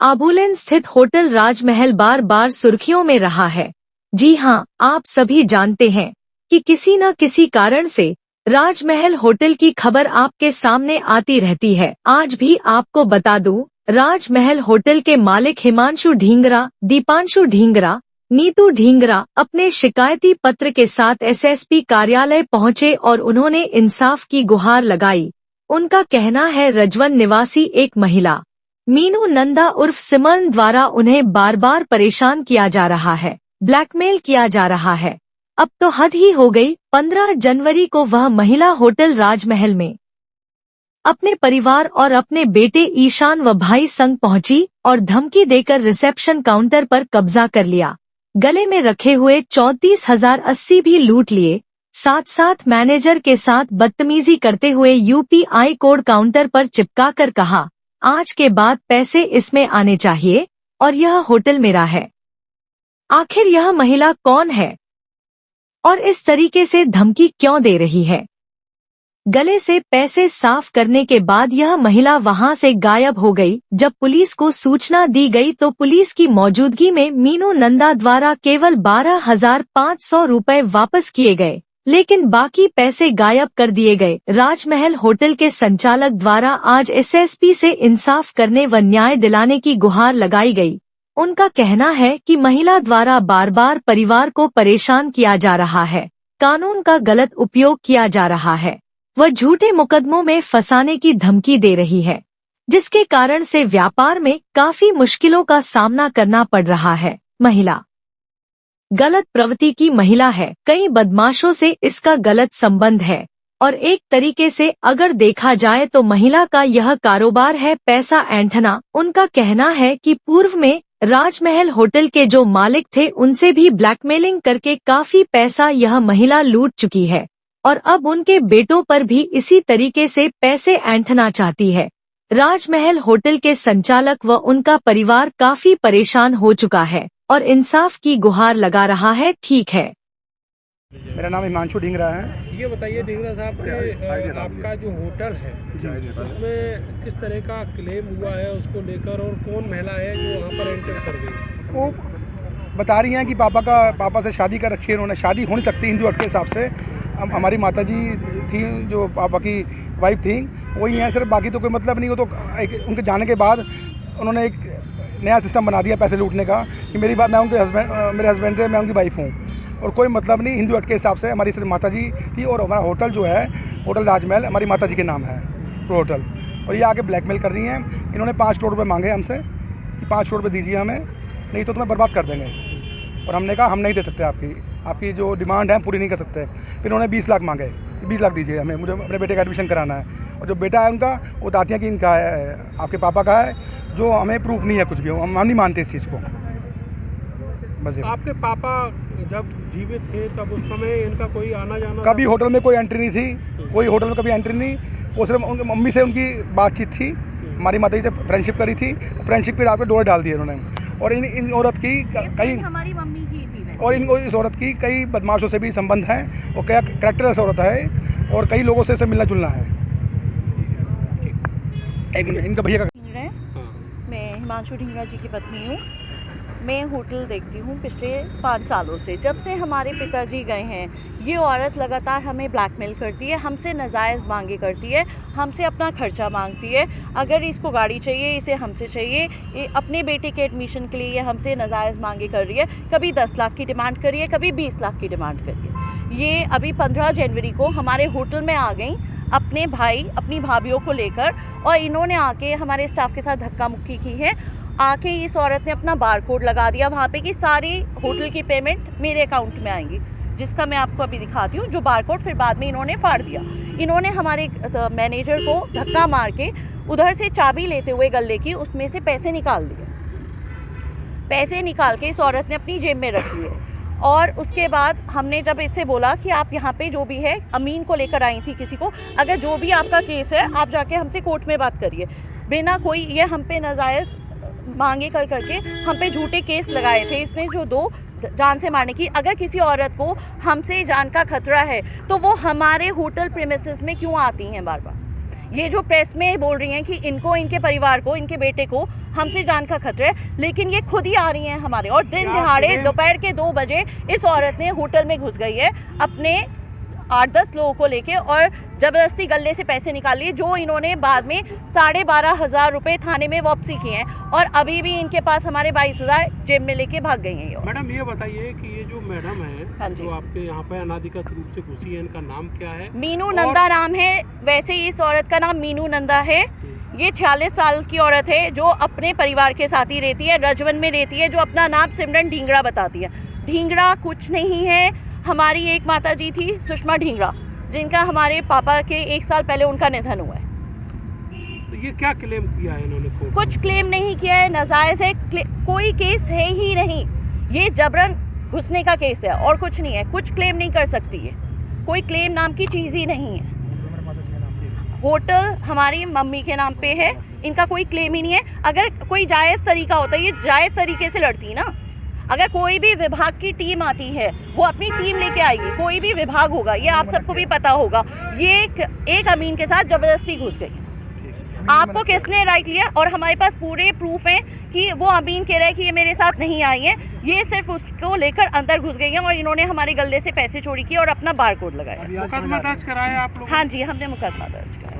आबूलेन स्थित होटल राजमहल बार बार सुर्खियों में रहा है। जी हां, आप सभी जानते हैं कि किसी न किसी कारण से राजमहल होटल की खबर आपके सामने आती रहती है। आज भी आपको बता दूं, राजमहल होटल के मालिक हिमांशु ढींगरा, दीपांशु ढींगरा, नीतू ढींगरा अपने शिकायती पत्र के साथ एसएसपी कार्यालय पहुंचे और उन्होंने इंसाफ की गुहार लगाई। उनका कहना है रजवन निवासी एक महिला मीनू नंदा उर्फ सिमरन द्वारा उन्हें बार बार परेशान किया जा रहा है, ब्लैकमेल किया जा रहा है। अब तो हद ही हो गई। 15 जनवरी को वह महिला होटल राजमहल में अपने परिवार और अपने बेटे ईशान व भाई संग पहुंची और धमकी देकर रिसेप्शन काउंटर पर कब्जा कर लिया। गले में रखे हुए 34,080 भी लूट लिए। साथ साथ मैनेजर के साथ बदतमीजी करते हुए यूपीआई कोड काउंटर पर चिपका कर कहा, आज के बाद पैसे इसमें आने चाहिए और यह होटल मेरा है। आखिर यह महिला कौन है और इस तरीके से धमकी क्यों दे रही है? गले से पैसे साफ करने के बाद यह महिला वहां से गायब हो गई। जब पुलिस को सूचना दी गई तो पुलिस की मौजूदगी में मीनू नंदा द्वारा केवल 12,500 रुपए वापस किए गए, लेकिन बाकी पैसे गायब कर दिए गए। राजमहल होटल के संचालक द्वारा आज एसएसपी से इंसाफ करने व न्याय दिलाने की गुहार लगाई गई। उनका कहना है कि महिला द्वारा बार बार परिवार को परेशान किया जा रहा है, कानून का गलत उपयोग किया जा रहा है, वह झूठे मुकदमों में फंसाने की धमकी दे रही है, जिसके कारण से व्यापार में काफी मुश्किलों का सामना करना पड़ रहा है। महिला गलत प्रवृत्ति की महिला है, कई बदमाशों से इसका गलत संबंध है और एक तरीके से अगर देखा जाए तो महिला का यह कारोबार है पैसा ऐंठना। उनका कहना है कि पूर्व में राजमहल होटल के जो मालिक थे उनसे भी ब्लैकमेलिंग करके काफी पैसा यह महिला लूट चुकी है और अब उनके बेटों पर भी इसी तरीके से पैसे ऐंठना चाहती है। राजमहल होटल के संचालक व उनका परिवार काफी परेशान हो चुका है और इंसाफ की गुहार लगा रहा है। ठीक है, मेरा नाम हिमांशु ढींगरा है। ये बताइए ढींगरा साहब कि आपका जो होटल है उसमें किस तरह का क्लेम हुआ है उसको लेकर, और कौन महिला है जो वहाँ पर एंटर कर गई? वो बता रही हैं कि पापा से शादी कर रखी है उन्होंने। शादी हो नहीं सकती हिंदू एक्ट के हिसाब से। हमारी माताजी थी जो पापा की वाइफ थी वही हैं सिर्फ, बाकी तो कोई मतलब नहीं। वो तो उनके जाने के बाद उन्होंने एक नया सिस्टम बना दिया पैसे लूटने का कि मेरे हस्बैंड थे, मैं उनकी वाइफ हूँ और कोई मतलब नहीं। हिंदू एक्ट के हिसाब से हमारी सिर्फ माताजी थी और हमारा होटल जो है होटल राजमहल हमारी माताजी के नाम है होटल। और ये आके ब्लैकमेल कर रही हैं। इन्होंने 5 करोड़ रुपये मांगे हमसे कि 5 करोड़ रुपये दीजिए हमें, नहीं तो तुम्हें बर्बाद कर देंगे। और हमने कहा हम नहीं दे सकते, आपकी जो डिमांड है पूरी नहीं कर सकते। फिर उन्होंने 20 लाख मांगे, 20 लाख दीजिए हमें, मुझे अपने बेटे का एडमिशन कराना है। और जो बेटा है उनका वो बताती हैं कि इनका है, आपके पापा का है, जो हमें प्रूफ नहीं है कुछ भी। हम नहीं मानते इस चीज़ को। बस आपके पापा जब जीवित थे तब उस समय इनका कोई आना जाना? कभी होटल में कोई एंट्री नहीं थी, कोई होटल में कभी एंट्री नहीं। वो सिर्फ उनकी मम्मी से उनकी बातचीत थी, हमारी माताजी से फ्रेंडशिप करी थी। फ्रेंडशिप के रात पे डोर डाल दिए उन्होंने। और इन औरत की कई हमारी मम्मी की थी और इस औरत की कई बदमाशों से भी संबंध है और क्या करैक्टर ऐसा औरत है और कई लोगों से मिलना जुलना है। इनका भैया का मैं हिमांशु ढींगरा जी की पत्नी हूँ। मैं होटल देखती हूँ पिछले 5 सालों से। जब से हमारे पिताजी गए हैं ये औरत लगातार हमें ब्लैकमेल करती है, हमसे नाजायज़ मांगे करती है, हमसे अपना खर्चा मांगती है। अगर इसको गाड़ी चाहिए इसे हमसे चाहिए, अपने बेटे के एडमिशन के लिए ये हमसे नाजायज़ मांगे कर रही है। कभी 10 लाख की डिमांड करी है, कभी 20 लाख की डिमांड करी है। ये अभी 15 जनवरी को हमारे होटल में आ गई अपने भाई अपनी भाभीयों को लेकर, और इन्होंने आके हमारे स्टाफ के साथ धक्का मुक्की की है। आके इस औरत ने अपना बारकोड लगा दिया वहाँ पे कि सारी होटल की पेमेंट मेरे अकाउंट में आएंगी, जिसका मैं आपको अभी दिखाती हूँ। जो बारकोड फिर बाद में इन्होंने फाड़ दिया। इन्होंने हमारे मैनेजर को धक्का मार के उधर से चाबी लेते हुए गले की उसमें से पैसे निकाल दिए। पैसे निकाल के इस औरत ने अपनी जेब में रख लिए। और उसके बाद हमने जब इससे बोला कि आप यहाँ पे जो भी है, अमीन को लेकर आई थी किसी को, अगर जो भी आपका केस है आप जाके हमसे कोर्ट में बात करिए। बिना कोई ये हम पे नाजायज़ मांगे कर करके हम पे झूठे केस लगाए थे इसने, जो 2 जान से मारने की। अगर किसी औरत को हमसे जान का खतरा है तो वो हमारे होटल प्रीमिसेस में क्यों आती हैं बार बार? ये जो प्रेस में बोल रही हैं कि इनको, इनके परिवार को, इनके बेटे को हमसे जान का खतरा है, लेकिन ये खुद ही आ रही हैं हमारे, और दिन दिहाड़े दोपहर के 2 बजे इस औरत ने होटल में घुस गई है अपने 8-10 लोगों को लेके और जबरदस्ती गले से पैसे निकाल लिए, जो इन्होंने बाद में 12,500 रुपए थाने में वापसी किए हैं, और अभी भी इनके पास हमारे 22,000 जेब में लेके भाग गई हैं ये। मैडम ये बताइए कि ये जो मैडम है, हाँ जी, जो आपके यहाँ पे अनाधिकृत रूप से घुसी है, इनका नाम क्या है? मीनू नंदा नाम है। वैसे इस औरत का नाम मीनू नंदा है। ये 46 साल की औरत है जो अपने परिवार के साथ ही रहती है, रजवन में रहती है, जो अपना नाम सिमरन ढींगरा बताती है। ढींगरा कुछ नहीं है। हमारी एक माता जी थी सुषमा ढींगरा, जिनका हमारे पापा के 1 साल पहले उनका निधन हुआ है। तो ये क्या क्लेम किया है इन्होंने? कुछ क्लेम नहीं किया है, नाजायज है, कोई केस है ही नहीं। ये जबरन घुसने का केस है और कुछ नहीं है। कुछ क्लेम नहीं कर सकती है, कोई क्लेम नाम की चीज़ ही नहीं है। होटल हमारी मम्मी के नाम पे है, इनका कोई क्लेम ही नहीं है। अगर कोई जायज़ तरीका होता, ये जायज़ तरीके से लड़ती ना। अगर कोई भी विभाग की टीम आती है, वो अपनी टीम लेके आएगी, कोई भी विभाग होगा, ये आप सबको भी पता होगा। ये एक अमीन के साथ जबरदस्ती घुस गई। आपको किसने राइट लिया? और हमारे पास पूरे प्रूफ हैं कि वो अमीन कह रहा है कि ये मेरे साथ नहीं आई है, ये सिर्फ उसको लेकर अंदर घुस गई हैं और इन्होंने हमारे गले से पैसे चोरी किए और अपना बारकोड लगाया। मुकदमा दर्ज कराया आप लोग? हाँ जी, हमने मुकदमा दर्ज कराया।